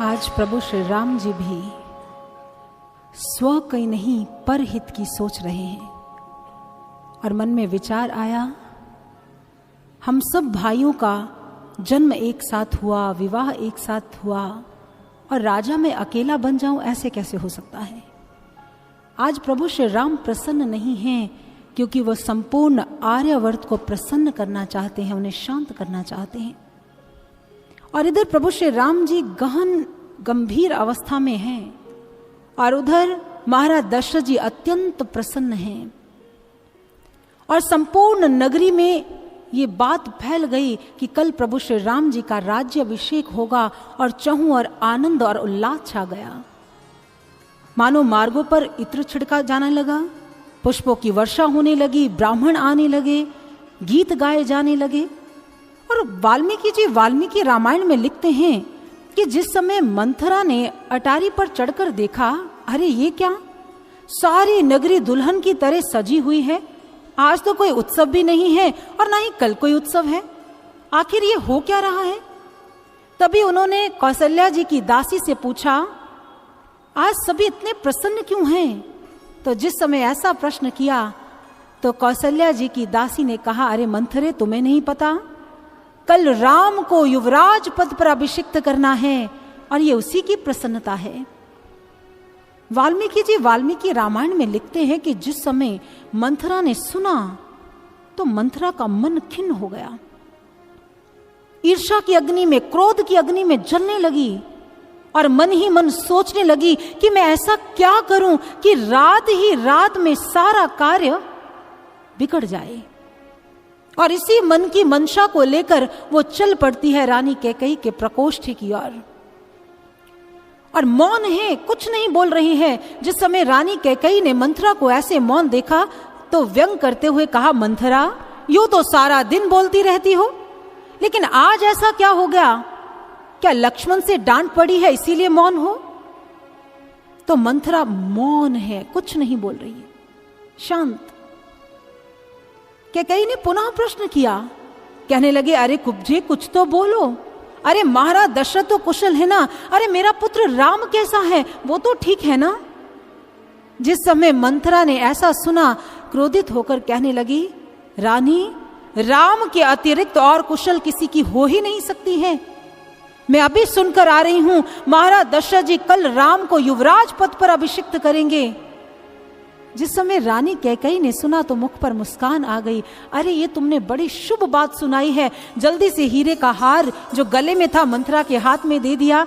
आज प्रभु श्री राम जी भी स्व की नहीं पर हित की सोच रहे हैं और मन में विचार आया, हम सब भाइयों का जन्म एक साथ हुआ, विवाह एक साथ हुआ और राजा मैं अकेला बन जाऊं, ऐसे कैसे हो सकता है। आज प्रभु श्री राम प्रसन्न नहीं हैं क्योंकि वह संपूर्ण आर्यावर्त को प्रसन्न करना चाहते हैं, उन्हें शांत करना चाहते हैं। और इधर प्रभु श्री राम जी गहन गंभीर अवस्था में हैं और उधर महाराज दशरथ जी अत्यंत प्रसन्न हैं। और संपूर्ण नगरी में ये बात फैल गई कि कल प्रभु श्री राम जी का राज्य अभिषेक होगा और चहुं और आनंद और उल्लास छा गया। मानो मार्गों पर इत्र छिड़का जाने लगा, पुष्पों की वर्षा होने लगी, ब्राह्मण आने लगे, गीत गाए जाने लगे। और वाल्मीकि रामायण में लिखते हैं कि जिस समय मंथरा ने अटारी पर चढ़कर देखा, अरे ये क्या, सारी नगरी दुल्हन की तरह सजी हुई है, आज तो कोई उत्सव भी नहीं है और ना ही कल कोई उत्सव है, आखिर ये हो क्या रहा है। तभी उन्होंने कौशल्या जी की दासी से पूछा, आज सभी इतने प्रसन्न क्यों हैं। तो जिस समय ऐसा प्रश्न किया तो कौशल्या जी की दासी ने कहा, अरे मंथरे तुम्हें नहीं पता, कल राम को युवराज पद पर अभिषिक्त करना है और ये उसी की प्रसन्नता है। वाल्मीकि रामायण में लिखते हैं कि जिस समय मंथरा ने सुना तो मंथरा का मन खिन्न हो गया, ईर्ष्या की अग्नि में, क्रोध की अग्नि में जलने लगी और मन ही मन सोचने लगी कि मैं ऐसा क्या करूं कि रात ही रात में सारा कार्य बिगड़ जाए। और इसी मन की मंशा को लेकर वो चल पड़ती है रानी कैकेयी के प्रकोष्ठ की ओर और मौन है, कुछ नहीं बोल रही है। जिस समय रानी कैकेयी ने मंथरा को ऐसे मौन देखा तो व्यंग करते हुए कहा, मंथरा यूं तो सारा दिन बोलती रहती हो, लेकिन आज ऐसा क्या हो गया, क्या लक्ष्मण से डांट पड़ी है इसीलिए मौन हो। तो मंथरा मौन है, कुछ नहीं बोल रही है, शांत। कैकेयी ने पुनः प्रश्न किया, कहने लगे, अरे कुब्जे कुछ तो बोलो, अरे महाराज दशरथ तो कुशल है ना, अरे मेरा पुत्र राम कैसा है, वो तो ठीक है ना। जिस समय मंथरा ने ऐसा सुना क्रोधित होकर कहने लगी, रानी राम के अतिरिक्त और कुशल किसी की हो ही नहीं सकती है। मैं अभी सुनकर आ रही हूं महाराज दशरथ जी कल राम को युवराज पद पर अभिषिक्त करेंगे। जिस समय रानी कैकेयी ने सुना तो मुख पर मुस्कान आ गई, अरे ये तुमने बड़ी शुभ बात सुनाई है। जल्दी से हीरे का हार जो गले में था मंथरा के हाथ में दे दिया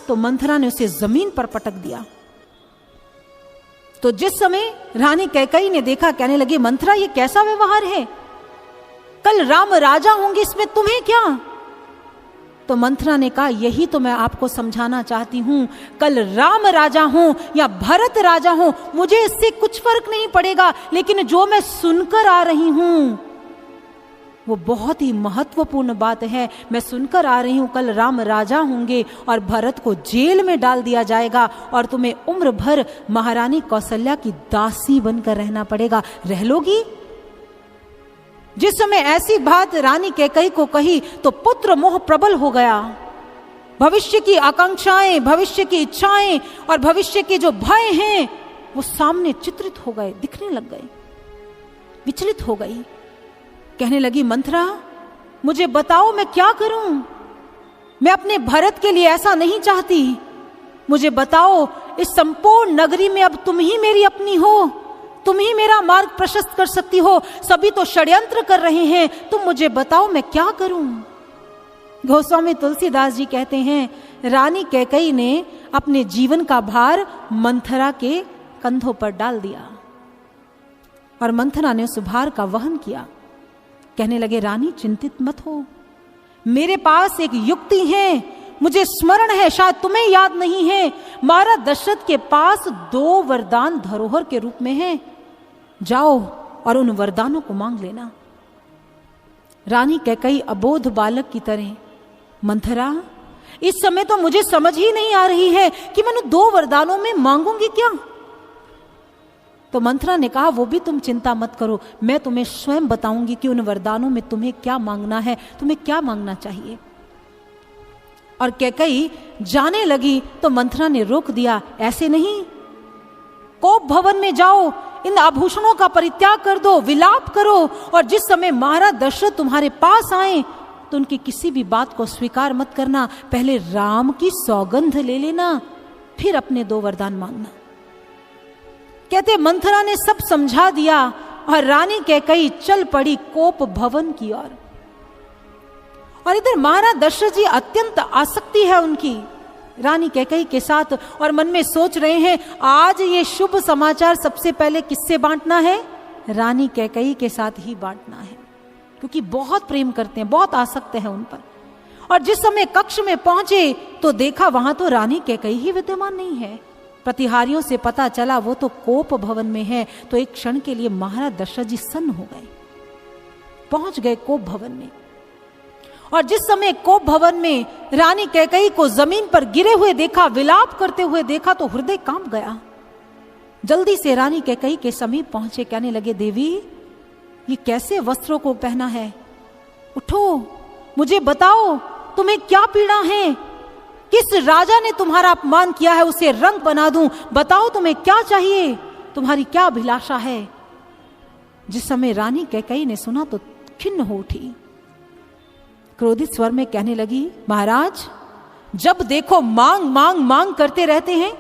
तो मंथरा ने उसे जमीन पर पटक दिया। तो जिस समय रानी कैकेयी ने देखा, कहने लगी, मंथरा ये कैसा व्यवहार है, कल राम राजा होंगे, इसमें तुम्हें क्या। तो मंथरा ने कहा, यही तो मैं आपको समझाना चाहती हूं, कल राम राजा हो या भरत राजा हो, मुझे इससे कुछ फर्क नहीं पड़ेगा, लेकिन जो मैं सुनकर आ रही हूं वो बहुत ही महत्वपूर्ण बात है। मैं सुनकर आ रही हूं कल राम राजा होंगे और भरत को जेल में डाल दिया जाएगा और तुम्हें उम्र भर महारानी कौशल्या की दासी बनकर रहना पड़ेगा, रह लोगी। जिस समय ऐसी बात रानी कैकेयी को कही तो पुत्र मोह प्रबल हो गया। भविष्य की आकांक्षाएं, भविष्य की इच्छाएं और भविष्य के जो भय हैं वो सामने चित्रित हो गए, दिखने लग गए, विचलित हो गई। कहने लगी, मंथरा मुझे बताओ मैं क्या करूं, मैं अपने भरत के लिए ऐसा नहीं चाहती, मुझे बताओ इस संपूर्ण नगरी में अब तुम ही मेरी अपनी हो, तुम ही मेरा मार्ग प्रशस्त कर सकती हो, सभी तो षड्यंत्र कर रहे हैं, तुम मुझे बताओ मैं क्या करूं। गोस्वामी तुलसीदास जी कहते हैं, रानी कैकेयी ने अपने जीवन का भार मंथरा के कंधों पर डाल दिया और मंथरा ने उस भार का वहन किया। कहने लगे, रानी चिंतित मत हो, मेरे पास एक युक्ति है, मुझे स्मरण है, शायद तुम्हें याद नहीं है। महाराज दशरथ के पास 2 वरदान धरोहर के रूप में हैं, जाओ और उन वरदानों को मांग लेना। रानी कैकेयी अबोध बालक की तरह, मंथरा इस समय तो मुझे समझ ही नहीं आ रही है कि मैं उन 2 वरदानों में मांगूंगी क्या। तो मंथरा ने कहा, वो भी तुम चिंता मत करो, मैं तुम्हें स्वयं बताऊंगी कि उन वरदानों में तुम्हें क्या मांगना है, तुम्हें क्या मांगना चाहिए। और कैकई जाने लगी तो मंथरा ने रोक दिया, ऐसे नहीं, कोप भवन में जाओ, इन आभूषणों का परित्याग कर दो, विलाप करो, और जिस समय महाराज दशरथ तुम्हारे पास आए तो उनकी किसी भी बात को स्वीकार मत करना, पहले राम की सौगंध ले लेना, फिर अपने 2 वरदान मांगना। कहते मंथरा ने सब समझा दिया और रानी कैकई चल पड़ी कोप भवन की ओर। और इधर महाराज दशरथ जी अत्यंत आसक्ति है उनकी रानी कैकई के साथ, और मन में सोच रहे हैं आज ये शुभ समाचार सबसे पहले किससे बांटना है, रानी कैकई के साथ ही बांटना है, क्योंकि बहुत प्रेम करते हैं, बहुत आसक्त हैं उन पर। और जिस समय कक्ष में पहुंचे तो देखा वहां तो रानी कैकई ही विद्यमान नहीं है। प्रतिहारियों से पता चला वो तो कोप भवन में है। तो एक क्षण के लिए महाराज दशरथ जी सन्न हो गए, पहुंच गए कोप भवन में। और जिस समय कोप भवन में रानी कैकई को जमीन पर गिरे हुए देखा, विलाप करते हुए देखा, तो हृदय कांप गया। जल्दी से रानी कैकई के समीप पहुंचे, कहने लगे देवी ये कैसे वस्त्रों को पहना है, उठो मुझे बताओ तुम्हें क्या पीड़ा है, किस राजा ने तुम्हारा अपमान किया है, उसे रंग बना दूं, बताओ तुम्हें क्या चाहिए, तुम्हारी क्या अभिलाषा है। जिस समय रानी कैकई ने सुना तो खिन्न हो उठी, क्रोधित स्वर में कहने लगी महाराज जब देखो मांग मांग मांग करते रहते हैं,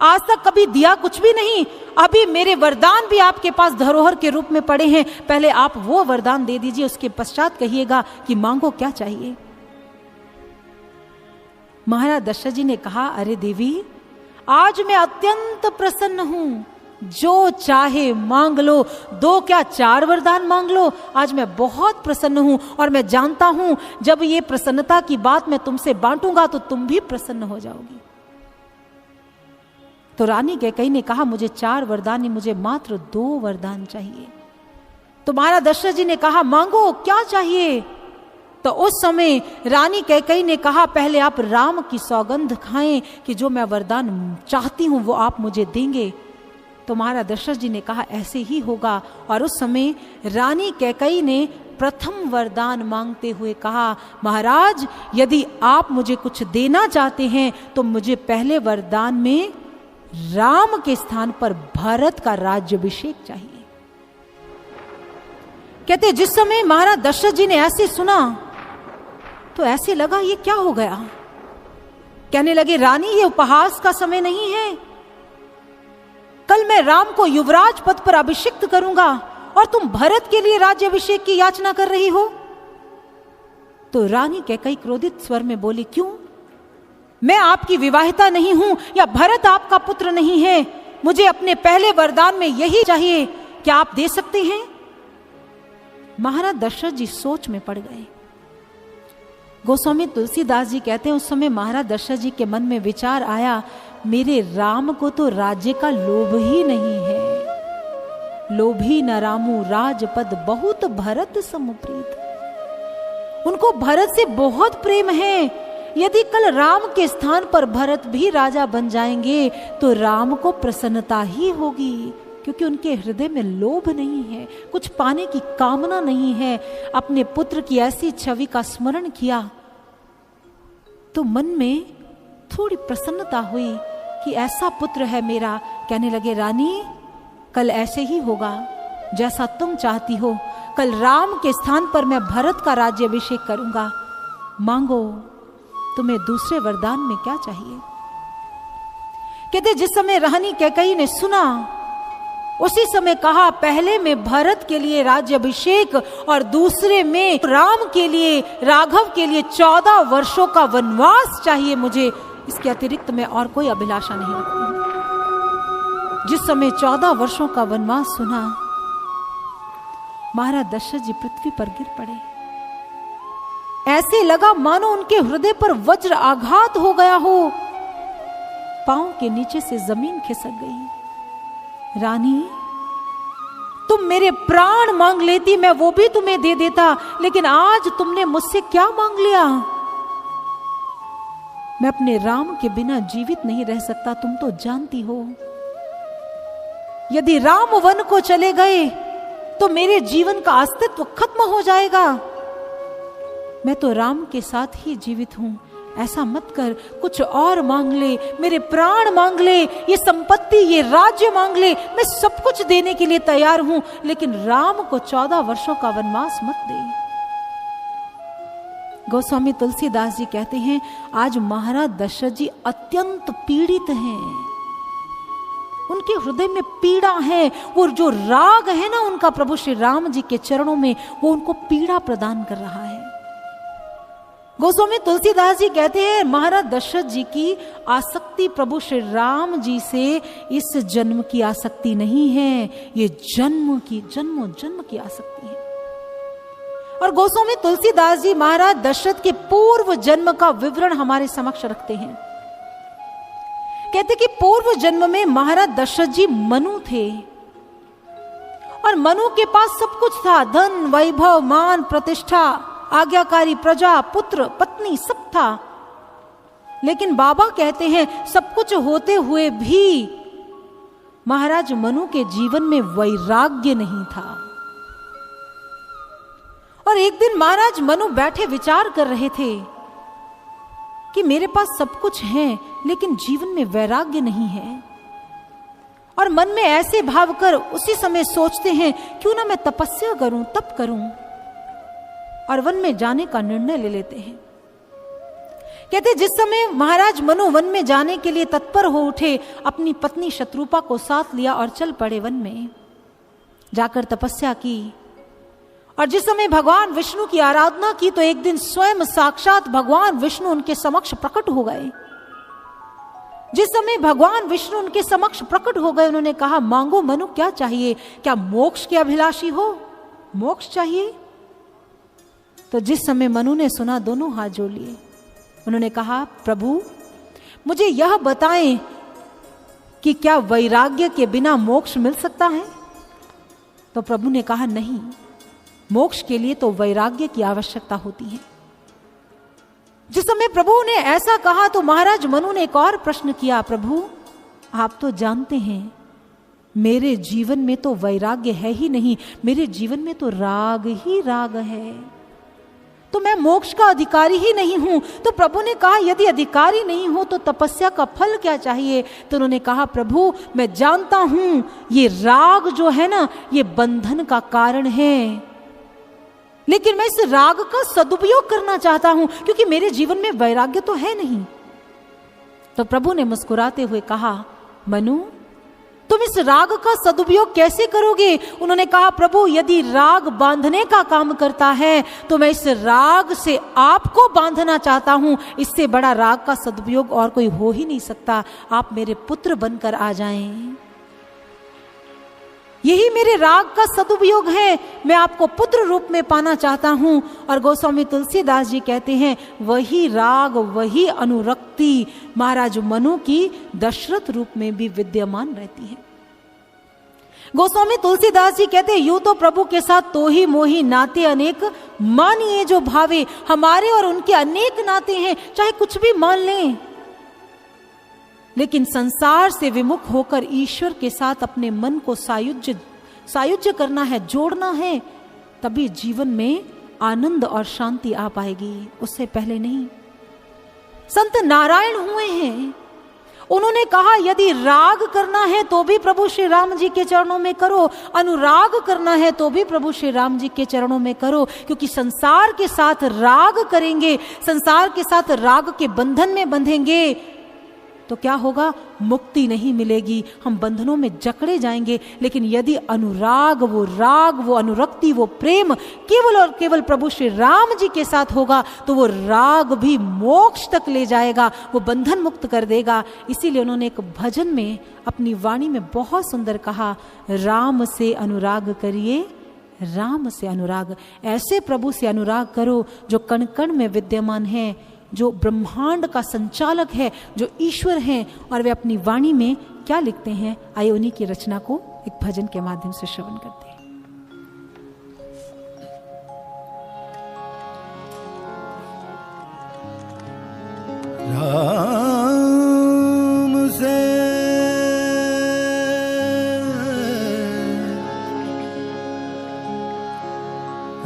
आज तक कभी दिया कुछ भी नहीं, अभी मेरे वरदान भी आपके पास धरोहर के रूप में पड़े हैं, पहले आप वो वरदान दे दीजिए, उसके पश्चात कहिएगा कि मांगो क्या चाहिए। महाराज दशरथ जी ने कहा अरे देवी आज मैं अत्यंत प्रसन्न हूं, जो चाहे मांग लो, 2 क्या 4 वरदान मांग लो, आज मैं बहुत प्रसन्न हूं, और मैं जानता हूं जब ये प्रसन्नता की बात मैं तुमसे बांटूंगा तो तुम भी प्रसन्न हो जाओगी। तो रानी कैकई ने कहा मुझे 4 वरदान नहीं, मुझे मात्र 2 वरदान चाहिए। तो महाराज दशरथ जी ने कहा मांगो क्या चाहिए। तो उस समय रानी कैकई ने कहा पहले आप राम की सौगंध खाएं कि जो मैं वरदान चाहती हूं वो आप मुझे देंगे। तो महाराज दशरथ जी ने कहा ऐसे ही होगा। और उस समय रानी कैकई ने प्रथम वरदान मांगते हुए कहा महाराज यदि आप मुझे कुछ देना चाहते हैं तो मुझे पहले वरदान में राम के स्थान पर भरत का राज्याभिषेक चाहिए। कहते जिस समय महाराज दशरथ जी ने ऐसे सुना तो ऐसे लगा ये क्या हो गया। कहने लगे रानी ये उपहास का समय नहीं है, कल मैं राम को युवराज पद पर अभिषिक्त करूंगा और तुम भरत के लिए राज्याभिषेक की याचना कर रही हो। तो रानी कैकई क्रोधित स्वर में बोली क्यों, मैं आपकी विवाहिता नहीं हूं या भरत आपका पुत्र नहीं है, मुझे अपने पहले वरदान में यही चाहिए, क्या आप दे सकते हैं। महाराज दशरथ जी सोच में पड़ गए। गोस्वामी तुलसीदास जी कहते हैं उस समय महाराज दशरथ जी के मन में विचार आया मेरे राम को तो राज्य का लोभ ही नहीं है, लोभी न रामू राजपद बहुत भरत समुप्रीत। उनको भरत से बहुत प्रेम है, यदि कल राम के स्थान पर भरत भी राजा बन जाएंगे तो राम को प्रसन्नता ही होगी, क्योंकि उनके हृदय में लोभ नहीं है, कुछ पाने की कामना नहीं है। अपने पुत्र की ऐसी छवि का स्मरण किया तो मन में थोड़ी प्रसन्नता हुई कि ऐसा पुत्र है मेरा। कहने लगे रानी कल ऐसे ही होगा जैसा तुम चाहती हो, कल राम के स्थान पर मैं भरत का राज्याभिषेक करूंगा, मांगो तुम्हें दूसरे वरदान में क्या चाहिए। कहते जिस समय रानी कैकई ने सुना उसी समय कहा पहले में भरत के लिए राज्याभिषेक और दूसरे में राम के लिए, राघव के लिए 14 वर्षों का वनवास चाहिए मुझे, इसके अतिरिक्त मैं और कोई अभिलाषा नहीं रखती। जिस समय 14 वर्षों का वनवास सुना महाराज दशरथ जी पृथ्वी पर गिर पड़े। ऐसे लगा मानो उनके हृदय पर वज्र आघात हो गया हो, पांव के नीचे से जमीन खिसक गई। रानी तुम मेरे प्राण मांग लेती, मैं वो भी तुम्हें दे देता, लेकिन आज तुमने मुझसे क्या मांग लिया। मैं अपने राम के बिना जीवित नहीं रह सकता, तुम तो जानती हो। यदि राम वन को चले गए तो मेरे जीवन का अस्तित्व खत्म हो जाएगा। मैं तो राम के साथ ही जीवित हूं, ऐसा मत कर, कुछ और मांग ले, मेरे प्राण मांग ले, ये संपत्ति, ये राज्य मांग ले, मैं सब कुछ देने के लिए तैयार हूं, लेकिन राम को 14 वर्षों का वनवास मत दे। गोस्वामी तुलसीदास जी कहते हैं, आज महाराज दशरथ जी अत्यंत पीड़ित हैं, उनके हृदय में पीड़ा है। वो जो राग है ना उनका प्रभु श्री राम जी के चरणों में, वो उनको पीड़ा प्रदान कर रहा है। गोस्वामी तुलसीदास जी कहते हैं, महाराज दशरथ जी की आसक्ति प्रभु श्री राम जी से इस जन्म की आसक्ति नहीं है, ये जन्म की आसक्ति है। और गोस्वामी तुलसीदास जी महाराज दशरथ के पूर्व जन्म का विवरण हमारे समक्ष रखते हैं। कहते कि पूर्व जन्म में महाराज दशरथ जी मनु थे, और मनु के पास सब कुछ था, धन, वैभव, मान, प्रतिष्ठा, आज्ञाकारी प्रजा, पुत्र, पत्नी, सब था। लेकिन बाबा कहते हैं, सब कुछ होते हुए भी महाराज मनु के जीवन में वैराग्य नहीं था। और एक दिन महाराज मनु बैठे विचार कर रहे थे कि मेरे पास सब कुछ है, लेकिन जीवन में वैराग्य नहीं है। और मन में ऐसे भाव कर उसी समय सोचते हैं, क्यों ना मैं तपस्या करूं, तप करूं, और वन में जाने का निर्णय ले लेते हैं। कहते जिस समय महाराज मनु वन में जाने के लिए तत्पर हो उठे, अपनी पत्नी शत्रुपा को साथ लिया और चल पड़े वन में, जाकर तपस्या की। और जिस समय भगवान विष्णु की आराधना की, तो एक दिन स्वयं साक्षात भगवान विष्णु उनके समक्ष प्रकट हो गए। जिस समय भगवान विष्णु उनके समक्ष प्रकट हो गए, उन्होंने कहा, मांगो मनु, क्या चाहिए? क्या मोक्ष के अभिलाषी हो? मोक्ष चाहिए? तो जिस समय मनु ने सुना, दोनों हाथ जोड़ लिए। उन्होंने कहा, प्रभु मुझे यह बताएं कि क्या वैराग्य के बिना मोक्ष मिल सकता है? तो प्रभु ने कहा, नहीं, मोक्ष के लिए तो वैराग्य की आवश्यकता होती है। जिस समय प्रभु ने ऐसा कहा, तो महाराज मनु ने एक और प्रश्न किया, प्रभु आप तो जानते हैं मेरे जीवन में तो वैराग्य है ही नहीं, मेरे जीवन में तो राग ही राग है, तो मैं मोक्ष का अधिकारी ही नहीं हूं। तो प्रभु ने कहा, यदि अधिकारी नहीं हो तो तपस्या का फल क्या चाहिए? तो उन्होंने कहा, प्रभु मैं जानता हूं ये राग जो है ना, ये बंधन का कारण है, लेकिन मैं इस राग का सदुपयोग करना चाहता हूं, क्योंकि मेरे जीवन में वैराग्य तो है नहीं। तो प्रभु ने मुस्कुराते हुए कहा, मनु तुम इस राग का सदुपयोग कैसे करोगे? उन्होंने कहा, प्रभु यदि राग बांधने का काम करता है, तो मैं इस राग से आपको बांधना चाहता हूं। इससे बड़ा राग का सदुपयोग और कोई हो ही नहीं सकता। आप मेरे पुत्र बनकर आ जाएं, यही मेरे राग का सदुपयोग है। मैं आपको पुत्र रूप में पाना चाहता हूं। और गोस्वामी तुलसीदास जी कहते हैं, वही राग, वही अनुरक्ति महाराज मनु की दशरथ रूप में भी विद्यमान रहती है। गोस्वामी तुलसीदास जी कहते हैं, यूं तो प्रभु के साथ तो ही मोही नाते अनेक, मानिए जो भावे। हमारे और उनके अनेक नाते हैं, चाहे कुछ भी मान लें, लेकिन संसार से विमुख होकर ईश्वर के साथ अपने मन को सायुज्य करना है, जोड़ना है, तभी जीवन में आनंद और शांति आ पाएगी, उससे पहले नहीं। संत नारायण हुए हैं, उन्होंने कहा, यदि राग करना है तो भी प्रभु श्री राम जी के चरणों में करो, अनुराग करना है तो भी प्रभु श्री राम जी के चरणों में करो, क्योंकि संसार के साथ राग करेंगे, संसार के साथ राग के बंधन में बंधेंगे तो क्या होगा? मुक्ति नहीं मिलेगी, हम बंधनों में जकड़े जाएंगे। लेकिन यदि अनुराग, वो राग, वो अनुरक्ति, वो प्रेम केवल और केवल प्रभु श्री राम जी के साथ होगा, तो वो राग भी मोक्ष तक ले जाएगा, वो बंधन मुक्त कर देगा। इसीलिए उन्होंने एक भजन में अपनी वाणी में बहुत सुंदर कहा, राम से अनुराग करिए, राम से अनुराग। ऐसे प्रभु से अनुराग करो जो कण कण में विद्यमान है, जो ब्रह्मांड का संचालक है, जो ईश्वर हैं। और वे अपनी वाणी में क्या लिखते हैं, आइए उन्हीं की रचना को एक भजन के माध्यम से श्रवण करते हैं।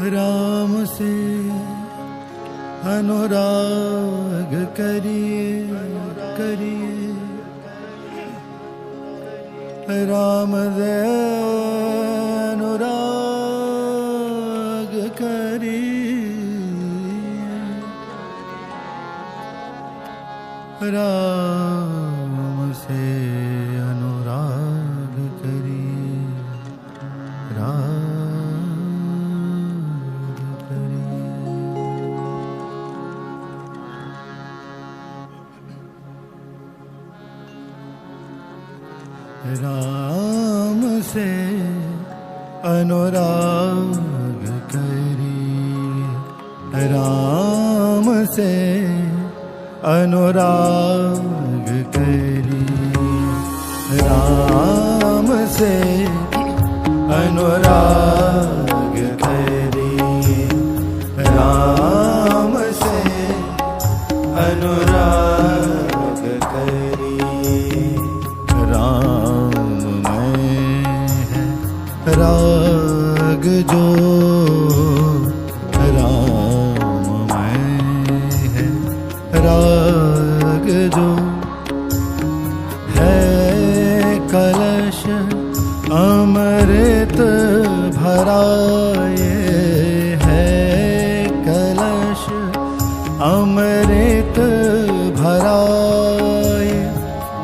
राम से अनुराग करिए, राम दे अनुराग करिए, राम से अनुराग करिए, राग करिए। राम से अनुराग करिए, राम से अनुराग करिए, राम से अनुराग करिए, राम से अनुराग करिए। राम में है राग जो, राम में है राग जो, है कलश अमृत भरा, ये है कलश अमृत भरा,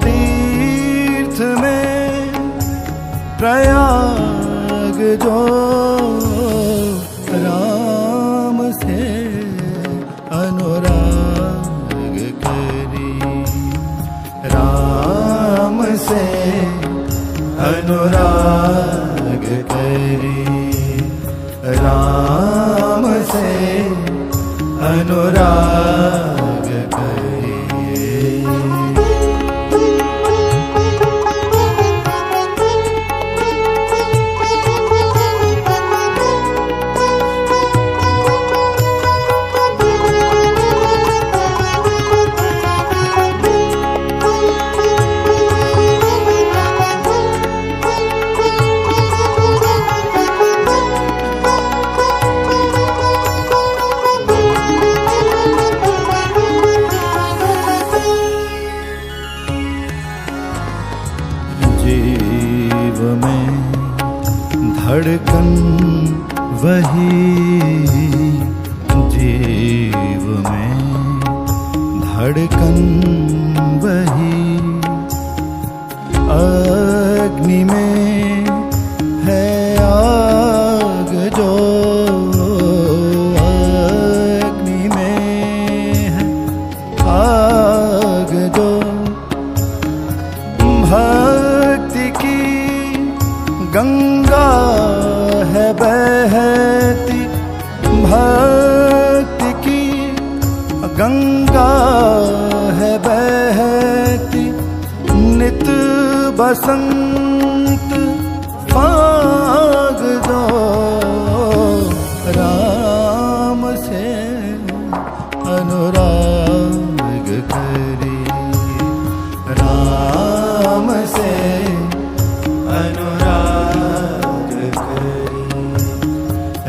तीर्थ में प्रयाग जो, राम से अनुराग करिए, राम से अनुराग करिए, राम से अनुराग करिए। जीव में धड़कन वही, जीव में धड़कन वही, अग्नि में है आग जो, अग्नि में है आग जो, भक्ति की गंगा है बहती, भक्ति की गंगा है बहती, नित बसंत फाग दो, राम से अनुराग करिए, राम से अनुराग करिए,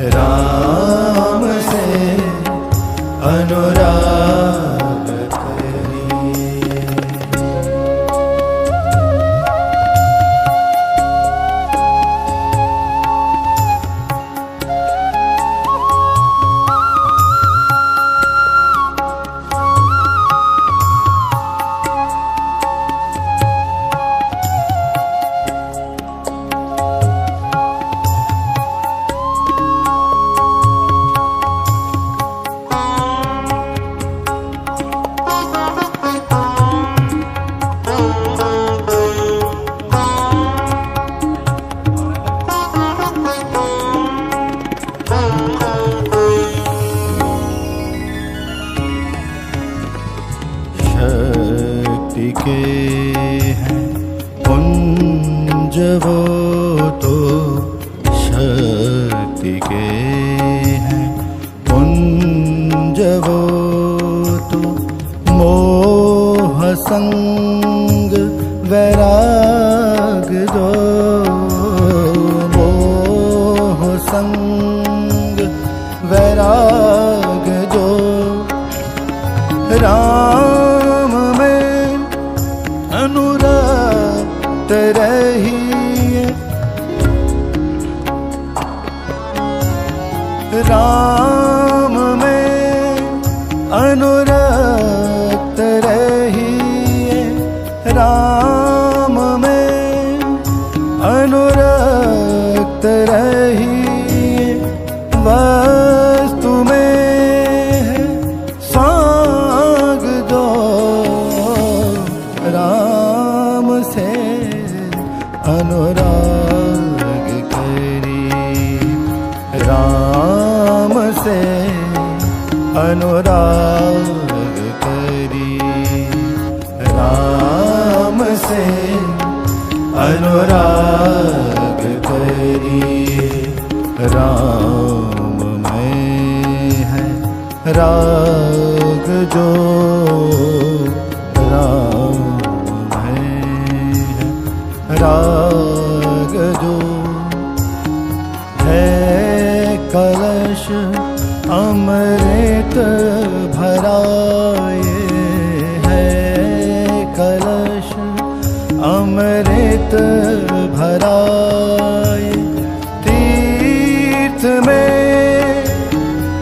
राम से अनुराग करिए। शक्ति के हैं पुंज वो तो, शक्ति के हैं पुंज वो तो, मोह संग वैराग दो, मोह संग वैराग दो, राम में रहिए, राम में अनुरक्त रहिए, राम में अनुरक्त रहिए, वस्तु में है साग दो, राम से अनुराग करिए, राम से अनुराग करिए, राम से अनुराग करिए, राम में है राग जो, राम में है राग जो, है कलश अमृत भराए, है कलश अमृत भराए, तीर्थ में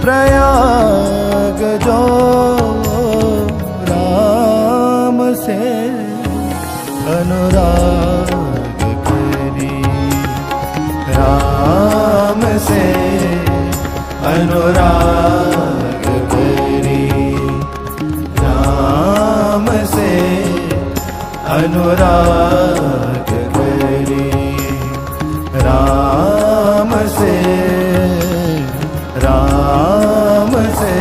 प्रयाग जो, राम से अनुराग करिए, राम से अनुराग करिए, राम से अनुराग करिए, राम से, राम से,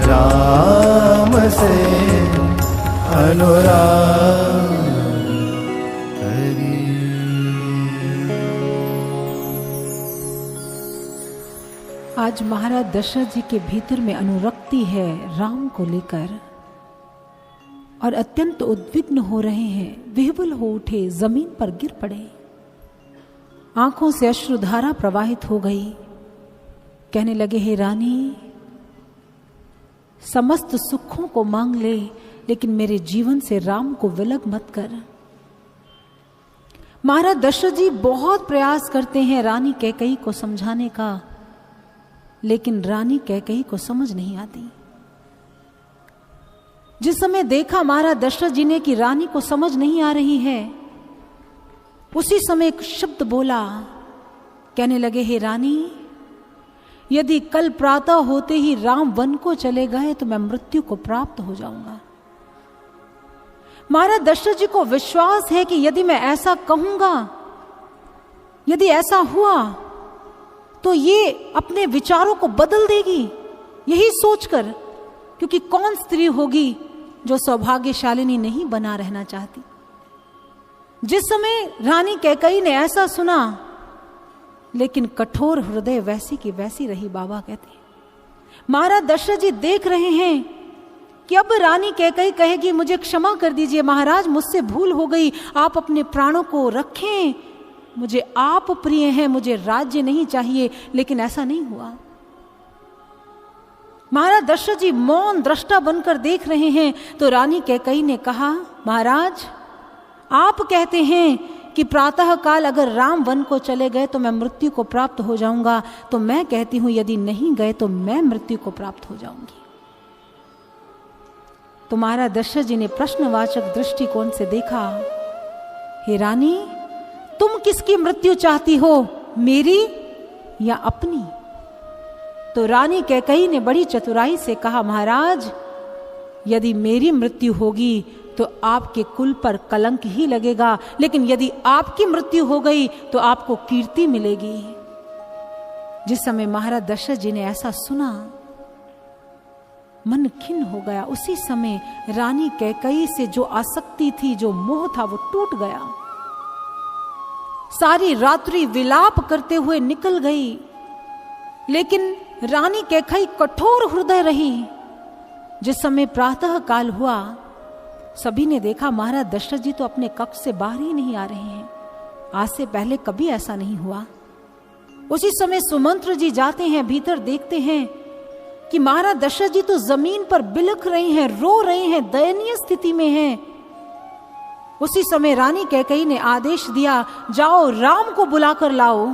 राम से अनुराग करिए। आज महाराज दशरथ जी के भीतर में अनुरक्ति है राम को लेकर, और अत्यंत उद्विग्न हो रहे हैं, विह्वल हो उठे, जमीन पर गिर पड़े, आंखों से अश्रुधारा प्रवाहित हो गई। कहने लगे, हे रानी, समस्त सुखों को मांग ले, लेकिन मेरे जीवन से राम को विलग मत कर। महाराज दशरथ जी बहुत प्रयास करते हैं रानी कैकेयी को समझाने का, लेकिन रानी कैकेयी को समझ नहीं आती। जिस समय देखा महाराज दशरथ जी ने कि रानी को समझ नहीं आ रही है, उसी समय एक शब्द बोला। कहने लगे, हे रानी, यदि कल प्रातः होते ही राम वन को चले गए तो मैं मृत्यु को प्राप्त हो जाऊंगा। महाराज दशरथ जी को विश्वास है कि यदि मैं ऐसा कहूंगा, यदि ऐसा हुआ तो ये अपने विचारों को बदल देगी, यही सोचकर, क्योंकि कौन स्त्री होगी जो सौभाग्यशालिनी नहीं बना रहना चाहती। जिस समय रानी कैकेयी ने ऐसा सुना, लेकिन कठोर हृदय वैसी की वैसी रही। बाबा कहते हैं, महाराज दशरथ जी देख रहे हैं कि अब रानी कैकेयी कहेगी, मुझे क्षमा कर दीजिए महाराज, मुझसे भूल हो गई, आप अपने प्राणों को रखें, मुझे आप प्रिय हैं, मुझे राज्य नहीं चाहिए। लेकिन ऐसा नहीं हुआ। महाराज दशरथ जी मौन दृष्टा बनकर देख रहे हैं। तो रानी कैकेयी ने कहा, महाराज, आप कहते हैं कि प्रातः काल अगर राम वन को चले गए तो मैं मृत्यु को प्राप्त हो जाऊंगा, तो मैं कहती हूं यदि नहीं गए तो मैं मृत्यु को प्राप्त हो जाऊंगी। तो महाराज दशरथ जी ने प्रश्नवाचक दृष्टिकोण से देखा, हे रानी, तुम किसकी मृत्यु चाहती हो, मेरी या अपनी? तो रानी कैकेयी ने बड़ी चतुराई से कहा, महाराज, यदि मेरी मृत्यु होगी तो आपके कुल पर कलंक ही लगेगा, लेकिन यदि आपकी मृत्यु हो गई तो आपको कीर्ति मिलेगी। जिस समय महाराज दशरथ जी ने ऐसा सुना, मन खिन्न हो गया। उसी समय रानी कैकेयी से जो आसक्ति थी, जो मोह था, वो टूट गया। सारी रात्रि विलाप करते हुए निकल गई, लेकिन रानी कैकेयी कठोर हृदय रही। जिस समय प्रातः काल हुआ, सभी ने देखा महाराज दशरथ जी तो अपने कक्ष से बाहर ही नहीं आ रहे हैं। आज से पहले कभी ऐसा नहीं हुआ। उसी समय सुमंत्र जी जाते हैं भीतर, देखते हैं कि महाराज दशरथ जी तो जमीन पर बिलख रहे हैं, रो रहे हैं, दयनीय स्थिति में हैं। उसी समय रानी कैकेयी ने आदेश दिया, जाओ राम को बुलाकर लाओ।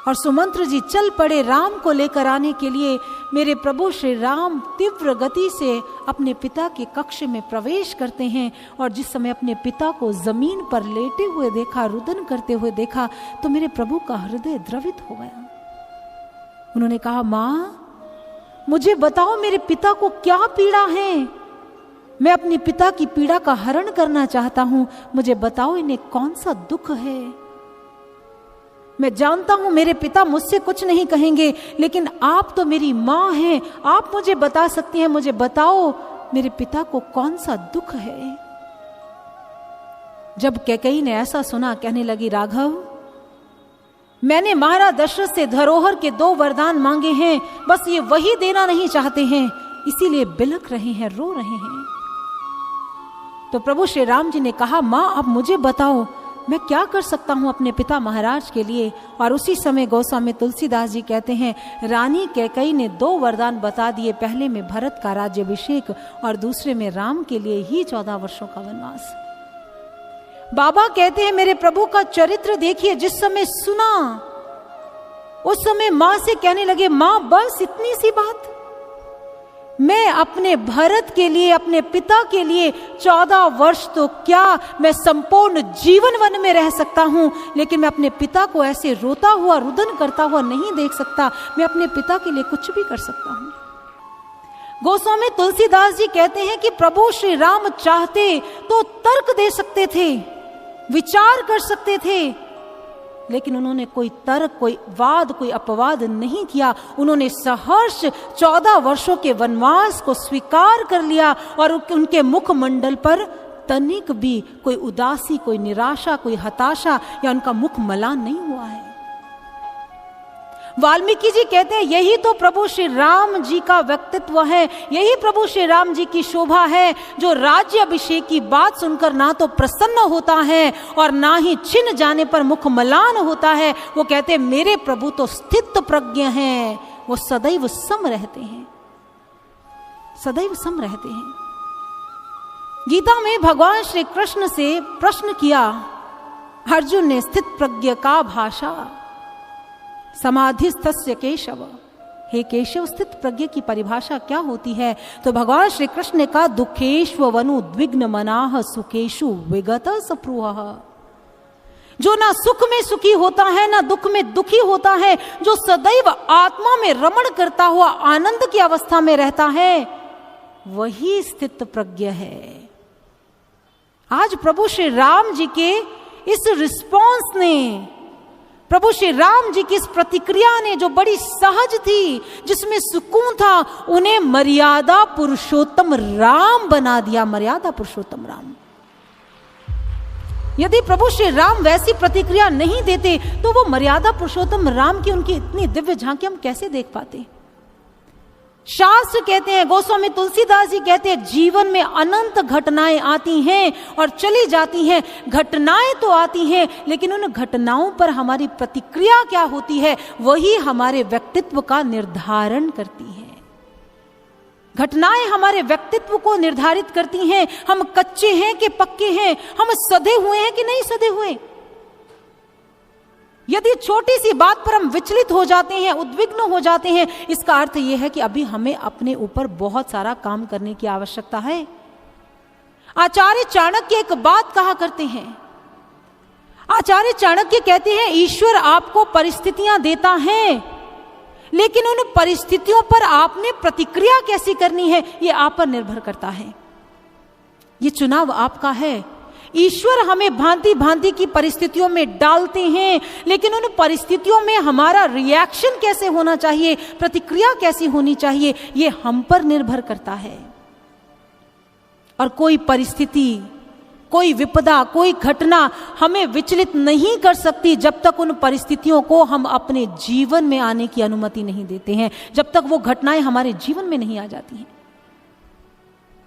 और सुमंत्र जी चल पड़े राम को लेकर आने के लिए। मेरे प्रभु श्री राम तीव्र गति से अपने पिता के कक्ष में प्रवेश करते हैं और जिस समय अपने पिता को जमीन पर लेटे हुए देखा, रुदन करते हुए देखा, तो मेरे प्रभु का हृदय द्रवित हो गया। उन्होंने कहा, मां मुझे बताओ मेरे पिता को क्या पीड़ा है, मैं अपने पिता की पीड़ा का हरण करना चाहता हूं, मुझे बताओ इन्हें कौन सा दुख है। मैं जानता हूं मेरे पिता मुझसे कुछ नहीं कहेंगे, लेकिन आप तो मेरी मां हैं, आप मुझे बता सकती हैं, मुझे बताओ मेरे पिता को कौन सा दुख है। जब कैकेयी ने ऐसा सुना, कहने लगी, राघव मैंने महाराज दशरथ से धरोहर के 2 वरदान मांगे हैं, बस ये वही देना नहीं चाहते हैं, इसीलिए बिलख रहे हैं, रो रहे हैं। तो प्रभु श्री राम जी ने कहा, मां अब मुझे बताओ मैं क्या कर सकता हूं अपने पिता महाराज के लिए। और उसी समय गोस्वामी तुलसीदास जी कहते हैं, रानी कैकेयी ने 2 वरदान बता दिए, पहले में भरत का राज्याभिषेक और दूसरे में राम के लिए ही 14 वर्षों का वनवास। बाबा कहते हैं, मेरे प्रभु का चरित्र देखिए, जिस समय सुना उस समय मां से कहने लगे, मां बस इतनी सी बात, मैं अपने भरत के लिए, अपने पिता के लिए 14 वर्ष तो क्या, मैं संपूर्ण जीवन वन में रह सकता हूं, लेकिन मैं अपने पिता को ऐसे रोता हुआ, रुदन करता हुआ नहीं देख सकता। मैं अपने पिता के लिए कुछ भी कर सकता हूं। गोस्वामी तुलसीदास जी कहते हैं कि प्रभु श्री राम चाहते तो तर्क दे सकते थे, विचार कर सकते थे, लेकिन उन्होंने कोई तर्क, कोई वाद, कोई अपवाद नहीं किया। उन्होंने सहर्ष 14 वर्षों के वनवास को स्वीकार कर लिया और उनके मुखमंडल पर तनिक भी कोई उदासी, कोई निराशा, कोई हताशा या उनका मुख मलान नहीं हुआ है। वाल्मीकि जी कहते हैं, यही तो प्रभु श्री राम जी का व्यक्तित्व है, यही प्रभु श्री राम जी की शोभा है, जो राज्य अभिषेक की बात सुनकर ना तो प्रसन्न होता है और ना ही छिन जाने पर मुख मलान होता है। वो कहते हैं, मेरे प्रभु तो स्थित प्रज्ञ हैं, वो सदैव सम रहते हैं, सदैव सम रहते हैं। गीता में भगवान श्री कृष्ण से प्रश्न किया अर्जुन ने, स्थित प्रज्ञ का भाषा समाधिस्थस्य केशव, हे केशव स्थित प्रज्ञ की परिभाषा क्या होती है। तो भगवान श्री कृष्ण ने कहा, दुखेश्व वनु द्विग्न मनाह सुखेशु विगत सप्रूह, जो ना सुख में सुखी होता है ना दुख में दुखी होता है, जो सदैव आत्मा में रमण करता हुआ आनंद की अवस्था में रहता है, वही स्थित प्रज्ञ है। आज प्रभु श्री राम जी के इस रिस्पॉन्स ने, प्रभु श्री राम जी की इस प्रतिक्रिया ने, जो बड़ी सहज थी, जिसमें सुकून था, उन्हें मर्यादा पुरुषोत्तम राम बना दिया। मर्यादा पुरुषोत्तम राम। यदि प्रभु श्री राम वैसी प्रतिक्रिया नहीं देते तो वो मर्यादा पुरुषोत्तम राम की उनकी इतनी दिव्य झांकी हम कैसे देख पाते। शास्त्र कहते हैं, गोस्वामी तुलसीदास जी कहते हैं, जीवन में अनंत घटनाएं आती हैं और चली जाती हैं। घटनाएं तो आती हैं, लेकिन उन घटनाओं पर हमारी प्रतिक्रिया क्या होती है, वही हमारे व्यक्तित्व का निर्धारण करती है। घटनाएं हमारे व्यक्तित्व को निर्धारित करती हैं। हम कच्चे हैं कि पक्के हैं, हम सधे हुए हैं कि नहीं सधे हुए। यदि छोटी सी बात पर हम विचलित हो जाते हैं, उद्विग्न हो जाते हैं, इसका अर्थ यह है कि अभी हमें अपने ऊपर बहुत सारा काम करने की आवश्यकता है। आचार्य चाणक्य एक बात कहा करते हैं। आचार्य चाणक्य कहते हैं, ईश्वर आपको परिस्थितियां देता है, लेकिन उन परिस्थितियों पर आपने प्रतिक्रिया कैसी करनी है, यह आप पर निर्भर करता है। यह चुनाव आपका है। ईश्वर हमें भांति भांति की परिस्थितियों में डालते हैं, लेकिन उन परिस्थितियों में हमारा रिएक्शन कैसे होना चाहिए, प्रतिक्रिया कैसी होनी चाहिए, यह हम पर निर्भर करता है। और कोई परिस्थिति, कोई विपदा, कोई घटना हमें विचलित नहीं कर सकती जब तक उन परिस्थितियों को हम अपने जीवन में आने की अनुमति नहीं देते हैं, जब तक वो घटनाएं हमारे जीवन में नहीं आ जाती हैं।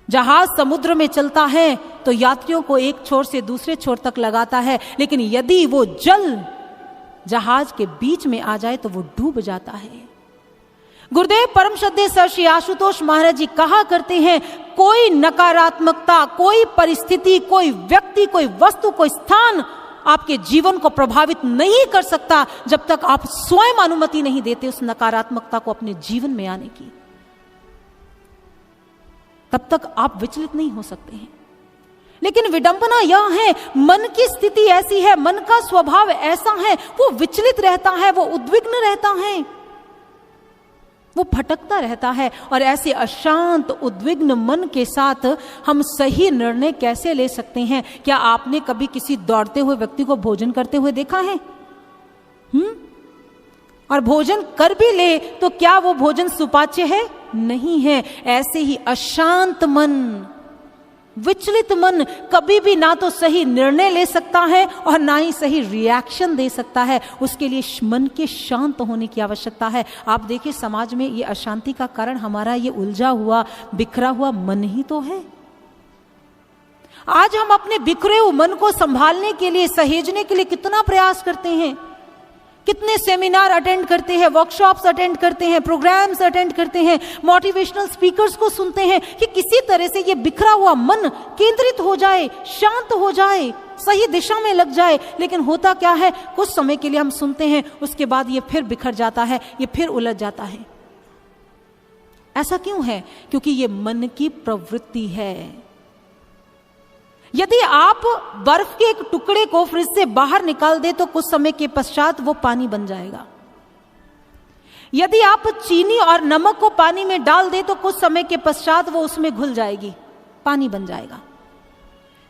जहाज समुद्र में चलता है तो यात्रियों को एक छोर से दूसरे छोर तक लगाता है, लेकिन यदि वो जल जहाज के बीच में आ जाए तो वो डूब जाता है। गुरुदेव परम श्रद्धेय सर श्री आशुतोष महाराज जी कहा करते हैं, कोई नकारात्मकता, कोई परिस्थिति, कोई व्यक्ति, कोई वस्तु, कोई स्थान आपके जीवन को प्रभावित नहीं कर सकता जब तक आप स्वयं अनुमति नहीं देते उस नकारात्मकता को अपने जीवन में आने की। तब तक आप विचलित नहीं हो सकते हैं। लेकिन विडंबना यह है, मन की स्थिति ऐसी है, मन का स्वभाव ऐसा है, वो विचलित रहता है, वो उद्विग्न रहता है, वो भटकता रहता है। और ऐसे अशांत उद्विग्न मन के साथ हम सही निर्णय कैसे ले सकते हैं? क्या आपने कभी किसी दौड़ते हुए व्यक्ति को भोजन करते हुए देखा है? और भोजन कर भी ले तो क्या वो भोजन सुपाच्य है? नहीं है। ऐसे ही अशांत मन, विचलित मन कभी भी ना तो सही निर्णय ले सकता है और ना ही सही रिएक्शन दे सकता है। उसके लिए मन के शांत होने की आवश्यकता है। आप देखिए, समाज में ये अशांति का कारण हमारा ये उलझा हुआ, बिखरा हुआ मन ही तो है। आज हम अपने बिखरे हुए मन को संभालने के लिए, सहेजने के लिए कितना प्रयास करते हैं, कितने सेमिनार अटेंड करते हैं, वर्कशॉप्स अटेंड करते हैं, प्रोग्राम्स अटेंड करते हैं, मोटिवेशनल स्पीकर्स को सुनते हैं कि किसी तरह से ये बिखरा हुआ मन केंद्रित हो जाए, शांत हो जाए, सही दिशा में लग जाए। लेकिन होता क्या है, कुछ समय के लिए हम सुनते हैं, उसके बाद ये फिर बिखर जाता है, ये फिर उलझ जाता है। ऐसा क्यों है? क्योंकि ये मन की प्रवृत्ति है। यदि आप बर्फ के एक टुकड़े को फ्रिज से बाहर निकाल दे तो कुछ समय के पश्चात वो पानी बन जाएगा। यदि आप चीनी और नमक को पानी में डाल दे तो कुछ समय के पश्चात वो उसमें घुल जाएगी, पानी बन जाएगा।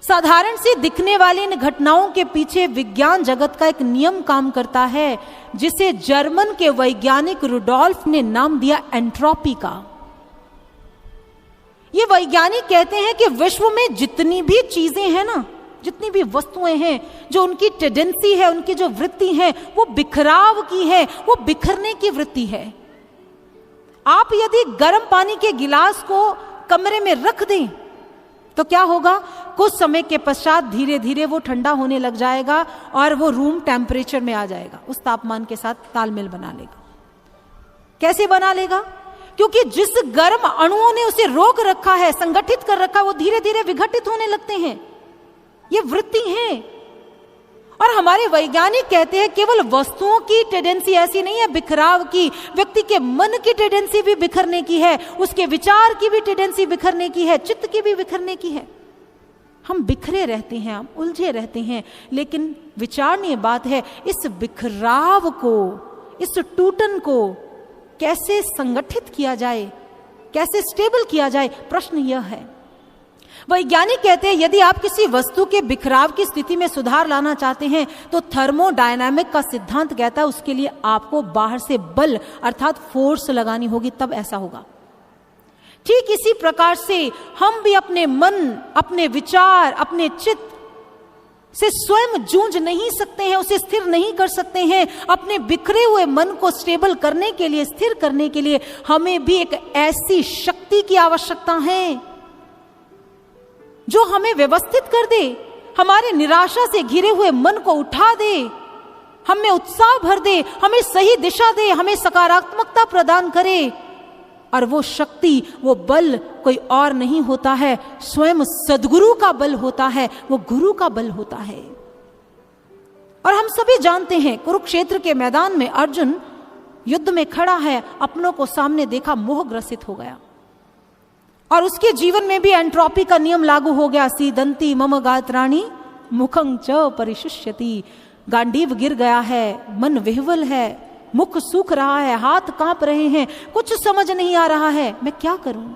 साधारण सी दिखने वाली इन घटनाओं के पीछे विज्ञान जगत का एक नियम काम करता है, जिसे जर्मन के वैज्ञानिक रुडोल्फ ने नाम दिया एंट्रोपी का। ये वैज्ञानिक कहते हैं कि विश्व में जितनी भी चीजें हैं ना, जितनी भी वस्तुएं हैं, जो उनकी टेंडेंसी है, उनकी जो वृत्ति है, वो बिखराव की है, वो बिखरने की वृत्ति है। आप यदि गर्म पानी के गिलास को कमरे में रख दें तो क्या होगा? कुछ समय के पश्चात धीरे धीरे वो ठंडा होने लग जाएगा और वो रूम टेम्परेचर में आ जाएगा, उस तापमान के साथ तालमेल बना लेगा। कैसे बना लेगा? क्योंकि जिस गर्म अणुओं ने उसे रोक रखा है, संगठित कर रखा है, वो धीरे धीरे विघटित होने लगते हैं। ये वृत्ति है। और हमारे वैज्ञानिक कहते हैं केवल वस्तुओं की टेंडेंसी ऐसी नहीं है बिखराव की, व्यक्ति के मन की टेंडेंसी भी बिखरने की है, उसके विचार की भी टेंडेंसी बिखरने की है, चित्त की भी बिखरने की है। हम बिखरे रहते हैं, हम उलझे रहते हैं। लेकिन विचारणीय बात है, इस बिखराव को, इस टूटन को कैसे संगठित किया जाए, कैसे स्टेबल किया जाए? प्रश्न यह है। वैज्ञानिक कहते हैं यदि आप किसी वस्तु के बिखराव की स्थिति में सुधार लाना चाहते हैं तो थर्मोडायनामिक का सिद्धांत कहता है उसके लिए आपको बाहर से बल अर्थात फोर्स लगानी होगी, तब ऐसा होगा। ठीक इसी प्रकार से हम भी अपने मन, अपने विचार, अपने चित्त से स्वयं जूझ नहीं सकते हैं, उसे स्थिर नहीं कर सकते हैं। अपने बिखरे हुए मन को स्टेबल करने के लिए, स्थिर करने के लिए हमें भी एक ऐसी शक्ति की आवश्यकता है जो हमें व्यवस्थित कर दे, हमारे निराशा से घिरे हुए मन को उठा दे, हमें उत्साह भर दे, हमें सही दिशा दे, हमें सकारात्मकता प्रदान करे। और वो शक्ति, वो बल कोई और नहीं होता है, स्वयं सद्गुरु का बल होता है, वो गुरु का बल होता है। और हम सभी जानते हैं कुरुक्षेत्र के मैदान में अर्जुन युद्ध में खड़ा है, अपनों को सामने देखा, मोहग्रसित हो गया। और उसके जीवन में भी एंट्रोपी का नियम लागू हो गया। सीदंती मम गात्राणि मुखं च परिशुष्यति। गांडीव गिर गया है, मन विह्वल है, मुख सूख रहा है, हाथ कांप रहे हैं, कुछ समझ नहीं आ रहा है, मैं क्या करूं?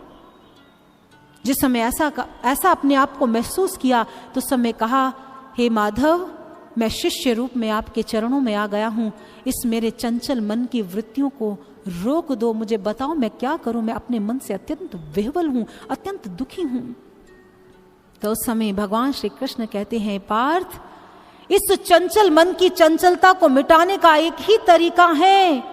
जिस समय ऐसा अपने आप को महसूस किया तो समय कहा, हे माधव, मैं शिष्य रूप में आपके चरणों में आ गया हूं, इस मेरे चंचल मन की वृत्तियों को रोक दो, मुझे बताओ मैं क्या करूं, मैं अपने मन से अत्यंत विह्वल हूं, अत्यंत दुखी हूं। तो उस समय भगवान श्री कृष्ण कहते हैं, पार्थ, इस चंचल मन की चंचलता को मिटाने का एक ही तरीका है,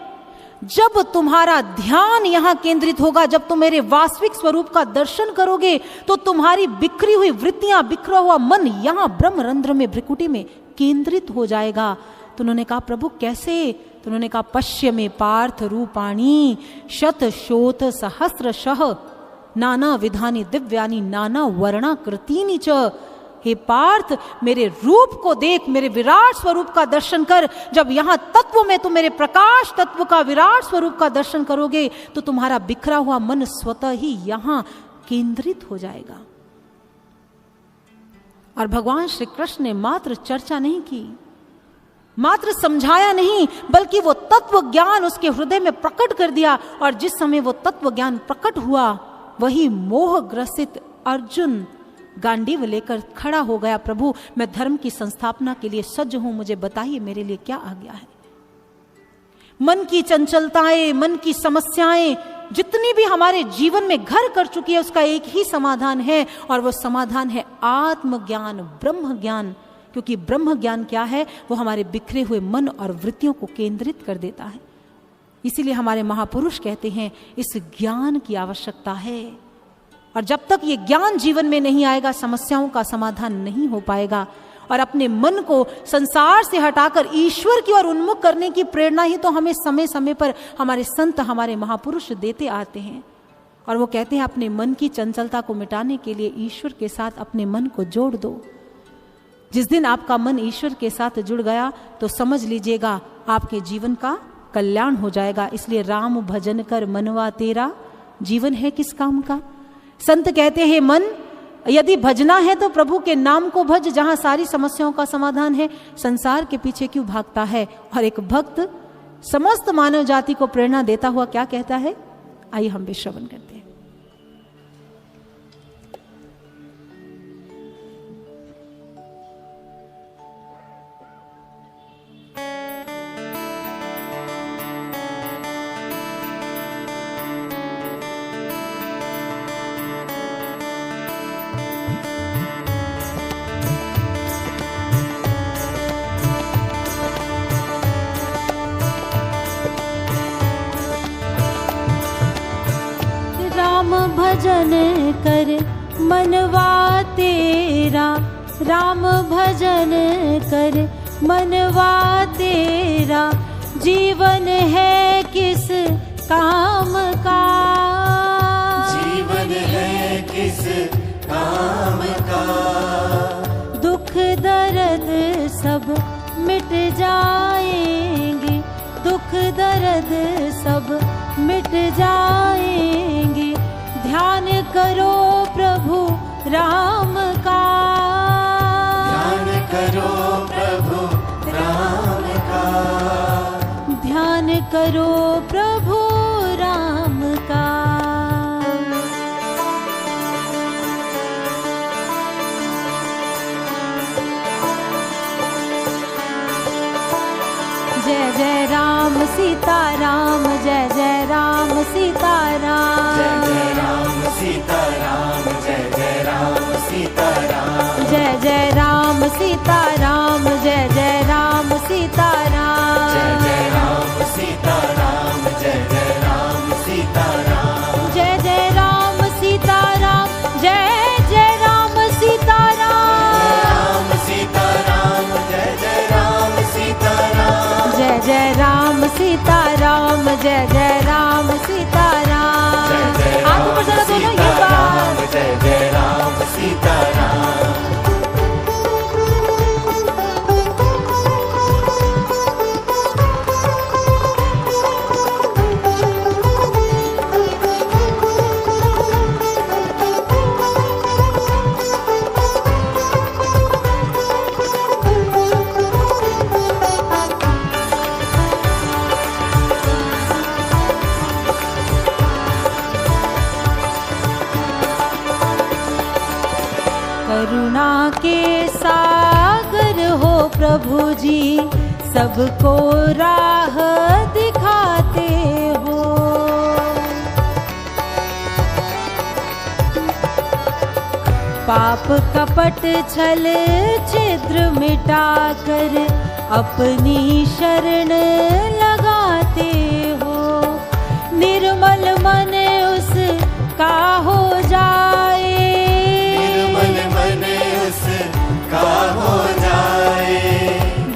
जब तुम्हारा ध्यान यहां केंद्रित होगा, जब तुम मेरे वास्तविक स्वरूप का दर्शन करोगे तो तुम्हारी बिखरी हुई वृत्तियां, बिखरा हुआ मन यहां ब्रह्मरंध्र में, भ्रिकुटी में केंद्रित हो जाएगा। तो उन्होंने कहा प्रभु कैसे? तो उन्होंने कहा पश्य में पार्थ रूपाणी शत शोथ सहस्रशः नाना विधानी दिव्यानी नाना वर्णाकृतीनि च। हे पार्थ मेरे रूप को देख, मेरे विराट स्वरूप का दर्शन कर। जब यहाँ तत्व में तुम मेरे प्रकाश तत्व का विराट स्वरूप का दर्शन करोगे तो तुम्हारा बिखरा हुआ मन स्वतः ही यहाँ केंद्रित हो जाएगा। और भगवान श्री कृष्ण ने मात्र चर्चा नहीं की, मात्र समझाया नहीं, बल्कि वो तत्व ज्ञान उसके हृदय में प्रकट कर दिया। और जिस समय वो तत्व ज्ञान प्रकट हुआ, वही मोह ग्रसित अर्जुन गांडीव लेकर खड़ा हो गया। प्रभु मैं धर्म की संस्थापना के लिए सज्ज हूं, मुझे बताइए मेरे लिए क्या आज्ञा है। मन की चंचलताएं, मन की समस्याएं जितनी भी हमारे जीवन में घर कर चुकी है, उसका एक ही समाधान है, और वो समाधान है आत्मज्ञान, ब्रह्म ज्ञान। क्योंकि ब्रह्म ज्ञान क्या है? वो हमारे बिखरे हुए मन और वृत्तियों को केंद्रित कर देता है। इसीलिए हमारे महापुरुष कहते हैं इस ज्ञान की आवश्यकता है, और जब तक ये ज्ञान जीवन में नहीं आएगा समस्याओं का समाधान नहीं हो पाएगा। और अपने मन को संसार से हटाकर ईश्वर की ओर उन्मुख करने की प्रेरणा ही तो हमें समय समय पर हमारे संत, हमारे महापुरुष देते आते हैं। और वो कहते हैं अपने मन की चंचलता को मिटाने के लिए ईश्वर के साथ अपने मन को जोड़ दो। जिस दिन आपका मन ईश्वर के साथ जुड़ गया तो समझ लीजिएगा आपके जीवन का कल्याण हो जाएगा। इसलिए राम भजन कर मनवा तेरा, जीवन है किस काम का। संत कहते हैं मन यदि भजना है तो प्रभु के नाम को भज, जहां सारी समस्याओं का समाधान है। संसार के पीछे क्यों भागता है? और एक भक्त समस्त मानव जाति को प्रेरणा देता हुआ क्या कहता है, आइए हम भी श्रवण करते हैं। भजन कर मनवा तेरा, राम भजन कर मनवा तेरा, जीवन है किस काम का, जीवन है किस काम का, दुख दर्द सब मिट जाएंगे, दुख दर्द सब मिट जाएंगे, ध्यान करो प्रभु राम का, ध्यान करो प्रभु राम का, ध्यान करो प्रभु राम का। जय जय राम सीता राम, जय जय राम सीता राम, जय जय राम सीता राम, जय जय राम सीता राम, जय जय राम सीता राम, जय जय राम सीता राम, जय जय राम सीता राम, जय जय राम सीता राम, जय जय राम सीता राम, जय जय राम सीता राम, राम सीता राम, जय जय राम सीता राम, जय जय राम सीता राम, जय जय राम सीता राम। जय जय हाथ ऊपर जरा दोनों ये राम, बात। जय जय राम सीता राम। करुणा के सागर हो प्रभु जी, सबको राह दिखाते हो, पाप कपट छल छिद्र मिटाकर अपनी शरण लगाते हो, निर्मल मन उसका हो जाए, का हो जाए,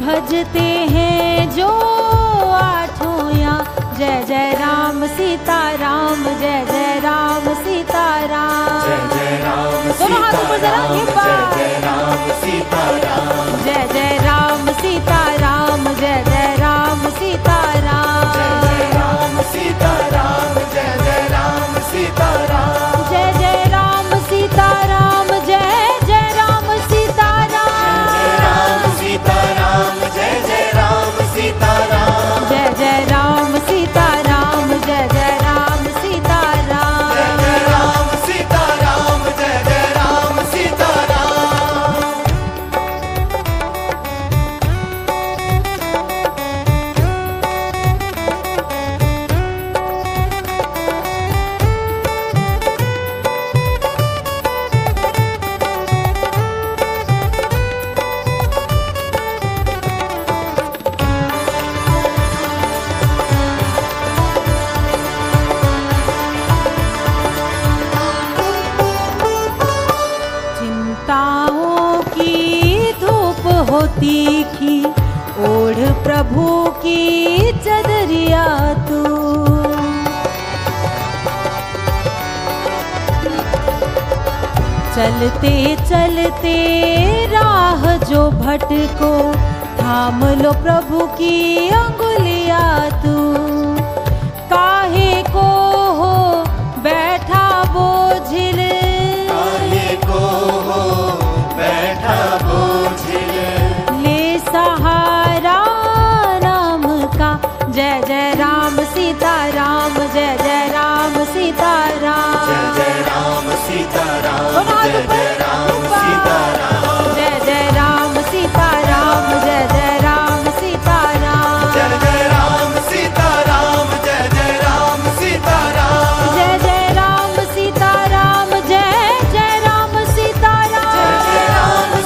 भजते हैं जरा ये जय बात। जय राम सीताराम जय जय राम सीताराम, जय जय राम सीताराम, जय जय राम सीताराम जय जय राम सीताराम जय जय राम सीताराम, जय जय राम सीताराम, जय राम सीताराम जय जय राम सीताराम जय जय राम सीताराम, जय जय राम सीताराम, जय जय राम सीताराम जय जय राम सीताराम चिंताओं की धूप हो तीखी, ओढ़ प्रभु की चदरिया तू, चलते चलते राह जो भटको, थाम लो प्रभु की अंगुलिया तू, काहे को हो बैठा बोझिल, काहे को हो बैठा बोझिल ले सहारा राम का। जय जय राम सीताराम, जय जय राम सीताराम, जय जय राम सीताराम जय जय जय राम सीताराम जय जय राम सीताराम, जय जय राम सीताराम, जय जय राम सीताराम जय जय राम सीताराम जय जय राम सीताराम, जय जय राम सीताराम, जय जय राम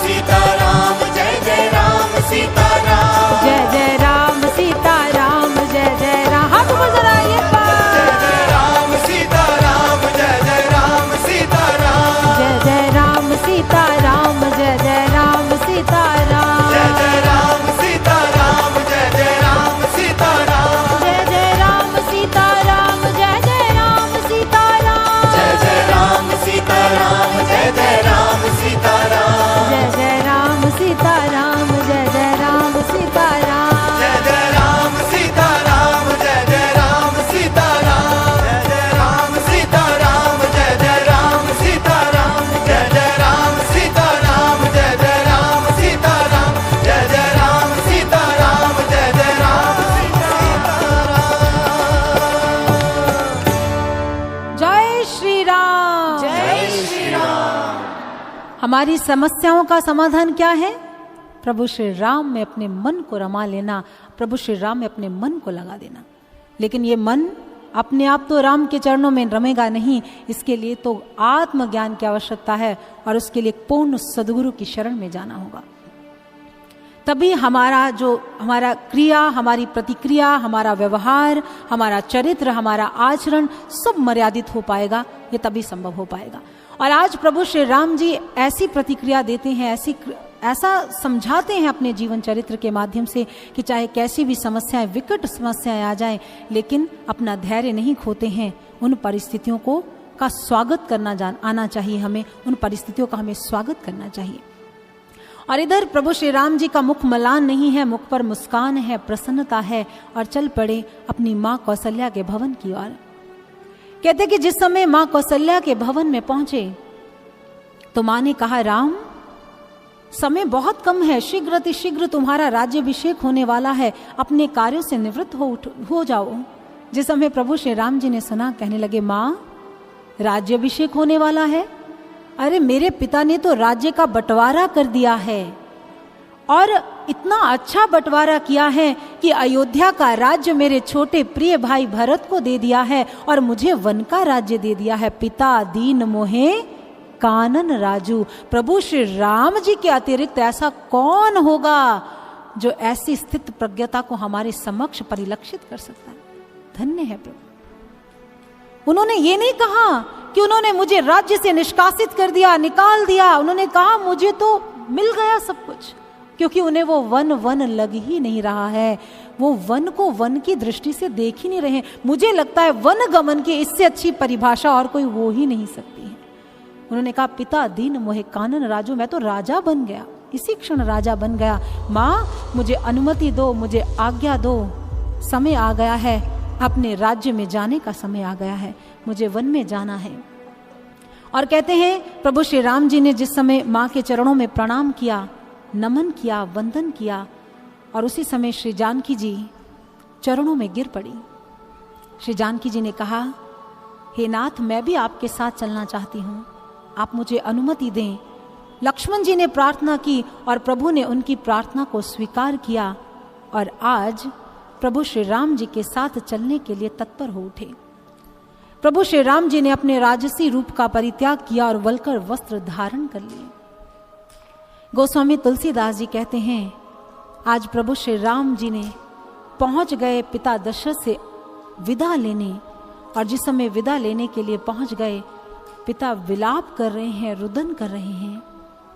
सीताराम जय जय राम सीताराम जय जय राम सीताराम, जय जय राम। हाथ ऊपर जरा ये जय बात। जय राम सीताराम जय जय राम सीताराम जय जय राम सीताराम, जय जय राम सीताराम, जय जय राम सीताराम जय जय राम सीताराम जय जय राम सीताराम, जय जय राम सीताराम, जय जय राम सीताराम जय जय राम सीताराम जय जय राम सीताराम, जय जय राम सीताराम, जय जय राम सीताराम जय जय राम सीताराम जय जय राम सीताराम जय जय राम सीताराम जय जय राम सीताराम जय जय राम सीताराम जय जय राम सीताराम जय जय राम जय श्री राम। जय श्री राम हमारी समस्याओं का समाधान क्या है? प्रभु श्री राम में अपने मन को रमा लेना, प्रभु श्री राम में अपने मन को लगा देना। लेकिन ये मन अपने आप तो राम के चरणों में रमेगा नहीं, इसके लिए तो आत्मज्ञान की आवश्यकता है और उसके लिए पूर्ण सद्गुरु की शरण में जाना होगा। तभी हमारा क्रिया, हमारी प्रतिक्रिया, हमारा व्यवहार, हमारा चरित्र, हमारा आचरण सब मर्यादित हो पाएगा। ये तभी संभव हो पाएगा। और आज प्रभु श्री राम जी ऐसी प्रतिक्रिया देते हैं, ऐसा समझाते हैं अपने जीवन चरित्र के माध्यम से कि चाहे कैसी भी समस्याएं, विकट समस्याएं आ जाएं, लेकिन अपना धैर्य नहीं खोते हैं। उन परिस्थितियों का स्वागत करना आना चाहिए हमें, उन परिस्थितियों का हमें स्वागत करना चाहिए। और इधर प्रभु श्री राम जी का मुख मलान नहीं है, मुख पर मुस्कान है, प्रसन्नता है और चल पड़े अपनी माँ कौशल्या के भवन की ओर। कहते कि जिस समय माँ कौशल्या के भवन में पहुंचे तो माँ ने कहा, राम समय बहुत कम है, शीघ्र अतिशीघ्र तुम्हारा राज्याभिषेक होने वाला है, अपने कार्यों से निवृत्त हो जाओ। जिस समय प्रभु श्री राम जी ने सुना, कहने लगे, माँ राज्याभिषेक होने वाला है? अरे मेरे पिता ने तो राज्य का बंटवारा कर दिया है और इतना अच्छा बंटवारा किया है कि अयोध्या का राज्य मेरे छोटे प्रिय भाई भरत को दे दिया है और मुझे वन का राज्य दे दिया है। पिता दीन मोहे कानन राजू। प्रभु श्री राम जी के अतिरिक्त ऐसा कौन होगा जो ऐसी स्थित प्रज्ञता को हमारे समक्ष परिलक्षित कर सकता है? धन्य है प्रभु। उन्होंने ये नहीं कहा कि उन्होंने मुझे राज्य से निष्कासित कर दिया, निकाल दिया। उन्होंने कहा मुझे तो मिल गया सब कुछ, क्योंकि उन्हें वो वन लग ही नहीं रहा है। वो वन को वन की दृष्टि से देख ही नहीं रहे। मुझे लगता है वन गमन की इससे अच्छी परिभाषा और कोई हो ही नहीं सकती है। उन्होंने कहा, पिता दीन मोहे कानन राजो, मैं तो राजा बन गया, इसी क्षण राजा बन गया। माँ मुझे अनुमति दो, मुझे आज्ञा दो, समय आ गया है, अपने राज्य में जाने का समय आ गया है, मुझे वन में जाना है। और कहते हैं प्रभु श्री राम जी ने जिस समय माँ के चरणों में प्रणाम किया, नमन किया, वंदन किया, और उसी समय श्री जानकी जी चरणों में गिर पड़ी। श्री जानकी जी ने कहा, हे नाथ, मैं भी आपके साथ चलना चाहती हूँ, आप मुझे अनुमति दें। लक्ष्मण जी ने प्रार्थना की और प्रभु ने उनकी प्रार्थना को स्वीकार किया और आज प्रभु श्री राम जी के साथ चलने के लिए तत्पर हो उठे। प्रभु श्री राम जी ने अपने राजसी रूप का परित्याग किया और वलकर वस्त्र धारण कर लिए। गोस्वामी तुलसीदास जी कहते हैं, आज प्रभु श्री राम जी ने पहुंच गए पिता दशरथ से विदा लेने, और जिस समय विदा लेने के लिए पहुंच गए, पिता विलाप कर रहे हैं, रुदन कर रहे हैं,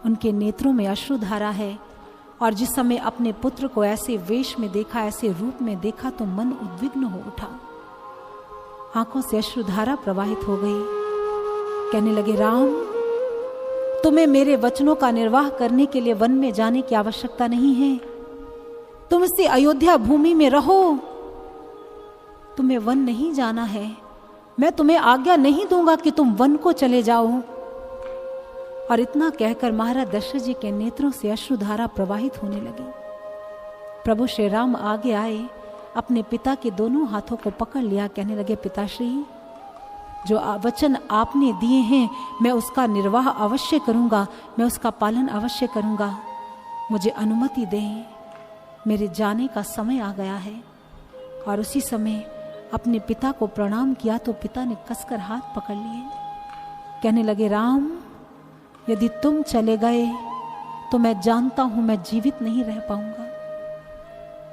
उनके नेत्रों में अश्रुधारा है। और जिस समय अपने पुत्र को ऐसे वेश में देखा, ऐसे रूप में देखा, तो मन उद्विग्न हो उठा, आंखों से अश्रुधारा प्रवाहित हो गई। कहने लगे, राम, तुम्हें मेरे वचनों का निर्वाह करने के लिए वन में जाने की आवश्यकता नहीं है, तुम इसी अयोध्या भूमि में रहो, तुम्हें वन नहीं जाना है, मैं तुम्हें आज्ञा नहीं दूंगा कि तुम वन को चले जाओ। और इतना कहकर महाराज दशरथ जी के नेत्रों से अश्रुधारा प्रवाहित होने लगी। प्रभु श्री राम आगे आए, अपने पिता के दोनों हाथों को पकड़ लिया, कहने लगे, पिताश्री, जो वचन आपने दिए हैं मैं उसका निर्वाह अवश्य करूंगा, मैं उसका पालन अवश्य करूंगा, मुझे अनुमति दें, मेरे जाने का समय आ गया है। और उसी समय अपने पिता को प्रणाम किया तो पिता ने कसकर हाथ पकड़ लिए। कहने लगे, राम, यदि तुम चले गए तो मैं जानता हूं मैं जीवित नहीं रह पाऊंगा,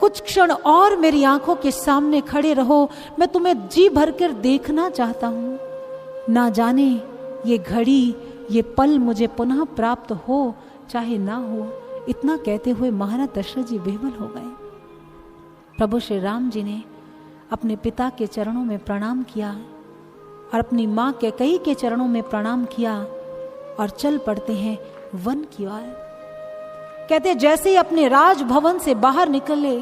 कुछ क्षण और मेरी आंखों के सामने खड़े रहो, मैं तुम्हें जी भर कर देखना चाहता हूं, ना जाने ये घड़ी, ये पल मुझे पुनः प्राप्त हो चाहे ना हो। इतना कहते हुए महाराज दशरथ जी बेबल हो गए। प्रभु श्री राम जी ने अपने पिता के चरणों में प्रणाम किया और अपनी माँ कैकेयी के चरणों में प्रणाम किया और चल पड़ते हैं वन की ओर। कहते जैसे ही अपने राजभवन से बाहर निकले,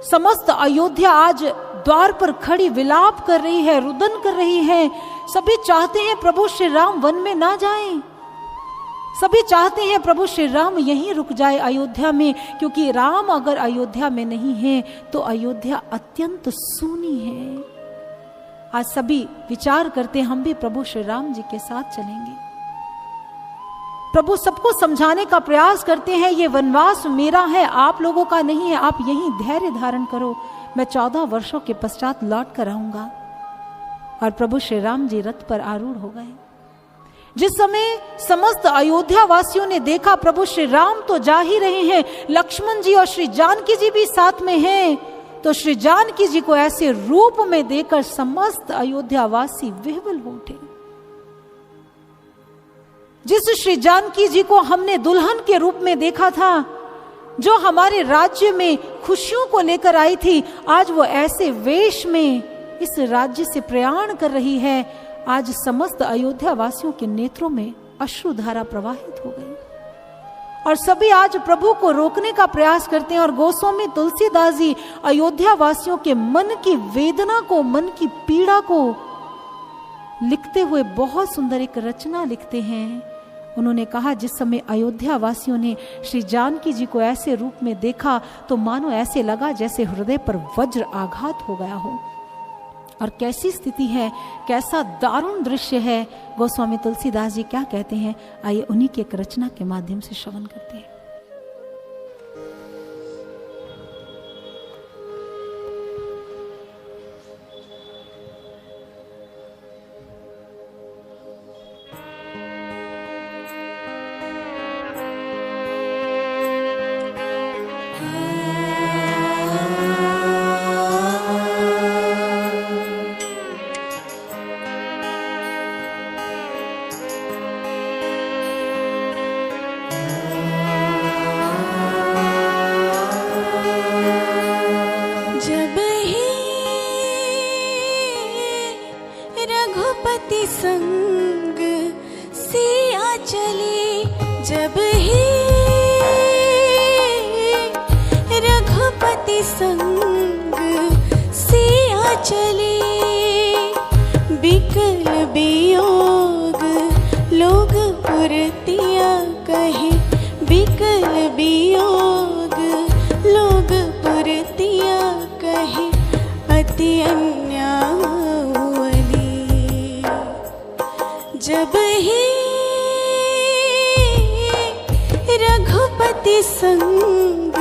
समस्त अयोध्या आज द्वार पर खड़ी विलाप कर रही है, रुदन कर रही है। सभी चाहते हैं प्रभु श्री राम वन में ना जाएं, सभी चाहते हैं प्रभु श्री राम यहीं रुक जाए अयोध्या में, क्योंकि राम अगर अयोध्या में नहीं है तो अयोध्या अत्यंत सूनी है। आज सभी विचार करते हम भी प्रभु श्री राम जी के साथ चलेंगे। प्रभु सबको समझाने का प्रयास करते हैं, ये वनवास मेरा है, आप लोगों का नहीं है, आप यहीं धैर्य धारण करो, मैं 14 वर्षों के पश्चात लौट कर आऊंगा। और प्रभु श्री राम जी रथ पर आरूढ़ हो गए। जिस समय समस्त अयोध्या वासियों ने देखा प्रभु श्री राम तो जा ही रहे हैं, लक्ष्मण जी और श्री जानकी जी भी साथ में हैं, तो श्री जानकी जी को ऐसे रूप में देखकर समस्त अयोध्या वासी विह्वल हो उठे। जिस श्री जानकी जी को हमने दुल्हन के रूप में देखा था, जो हमारे राज्य में खुशियों को लेकर आई थी, आज वो ऐसे वेश में इस राज्य से प्रयाण कर रही है। आज समस्त अयोध्या वासियों के नेत्रों में अश्रुधारा प्रवाहित हो गई और सभी आज प्रभु को रोकने का प्रयास करते हैं। और गोस्वामी तुलसीदास जी अयोध्या वासियों के मन की वेदना को, मन की पीड़ा को लिखते हुए बहुत सुंदर एक रचना लिखते हैं। उन्होंने कहा, जिस समय अयोध्या वासियों ने श्री जानकी जी को ऐसे रूप में देखा तो मानो ऐसे लगा जैसे हृदय पर वज्र आघात हो गया हो। और कैसी स्थिति है, कैसा दारुण दृश्य है। गोस्वामी तुलसीदास जी क्या कहते हैं, आइए उन्हीं की एक रचना के माध्यम से श्रवण करते हैं। जब ही रघुपति संग सिया चले, बिकल वियोग लोग पुरतिया कहे, बिकल वियोग लोग पुरतिया कहे, अति अन्यायी। जब ही रघुपति संग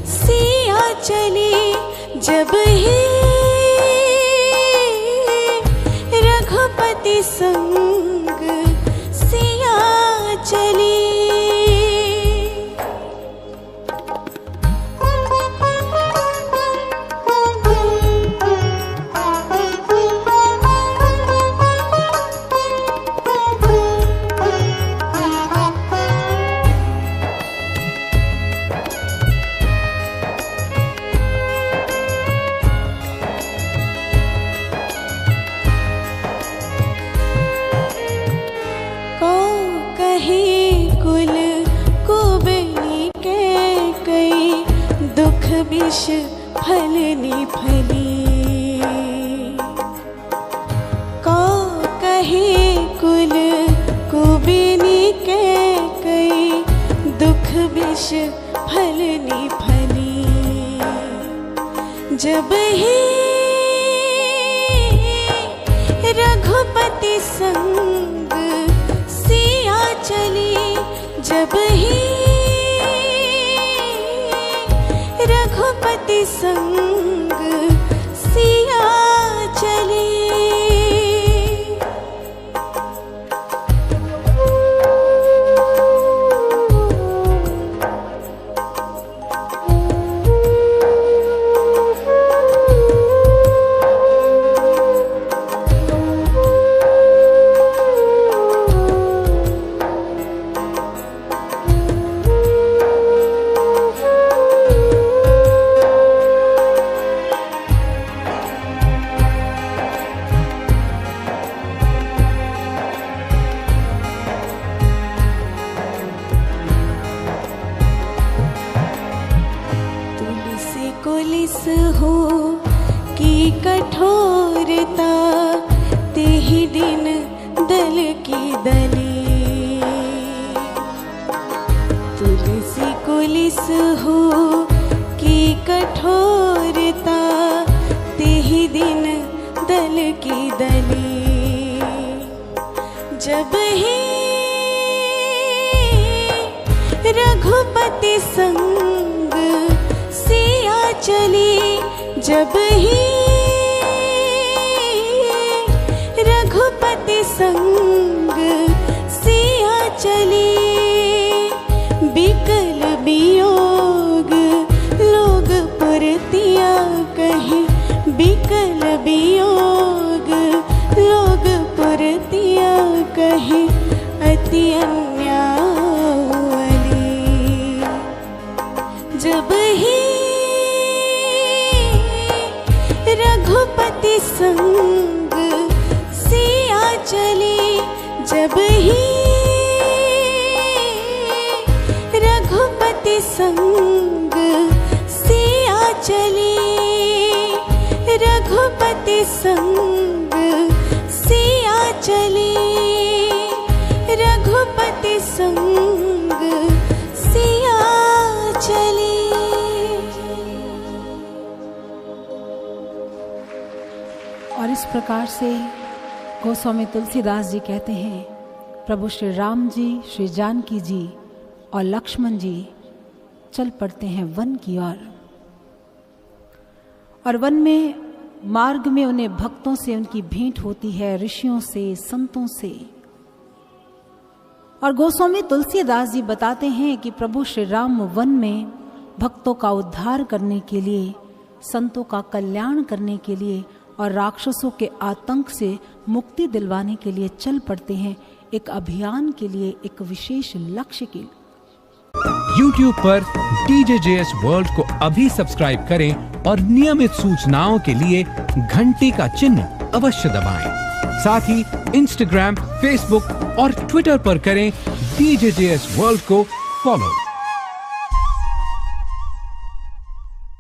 सिया चले, जब ही रघुपति संग सिया चले। विष फलनी फली, को कहे कुल कुबिनी के कई, दुख विष फलनी फली। जब ही रघुपति संग सिया चली, जब ही रघुपति संग सिया चले। हो की कठोरता, तेहि दिन दल की दली। तुलसी कुलिस हो की कठोरता, तेहि दिन दल की दली। जब ही रघुपति संग सिया चली, जब ही रघुपति संग सिया चली, बिकल वियोग लोग पुरतिया कहे, बिकल वियोग लोग पुरतिया कहे, अति अन्यायी। जब ही रघुपति संग सिया चली, जब ही रघुपति संग सिया चली, रघुपति संग सिया चली, रघुपति संग सिया चली। और इस प्रकार से गोस्वामी तुलसीदास जी कहते हैं, प्रभु श्री राम जी, श्री जानकी जी और लक्ष्मण जी चल पड़ते हैं वन की ओर। और वन में मार्ग में उन्हें भक्तों से उनकी भेंट होती है, ऋषियों से, संतों से। और गोस्वामी तुलसीदास जी बताते हैं कि प्रभु श्री राम वन में भक्तों का उद्धार करने के लिए, संतों का कल्याण करने के लिए और राक्षसों के आतंक से मुक्ति दिलवाने के लिए चल पड़ते हैं, एक अभियान के लिए, एक विशेष लक्ष्य के लिए। YouTube पर DJJS वर्ल्ड को अभी सब्सक्राइब करें और नियमित सूचनाओं के लिए घंटी का चिन्ह अवश्य दबाएं। साथ ही इंस्टाग्राम, फेसबुक और ट्विटर पर करें DJJS वर्ल्ड को फॉलो।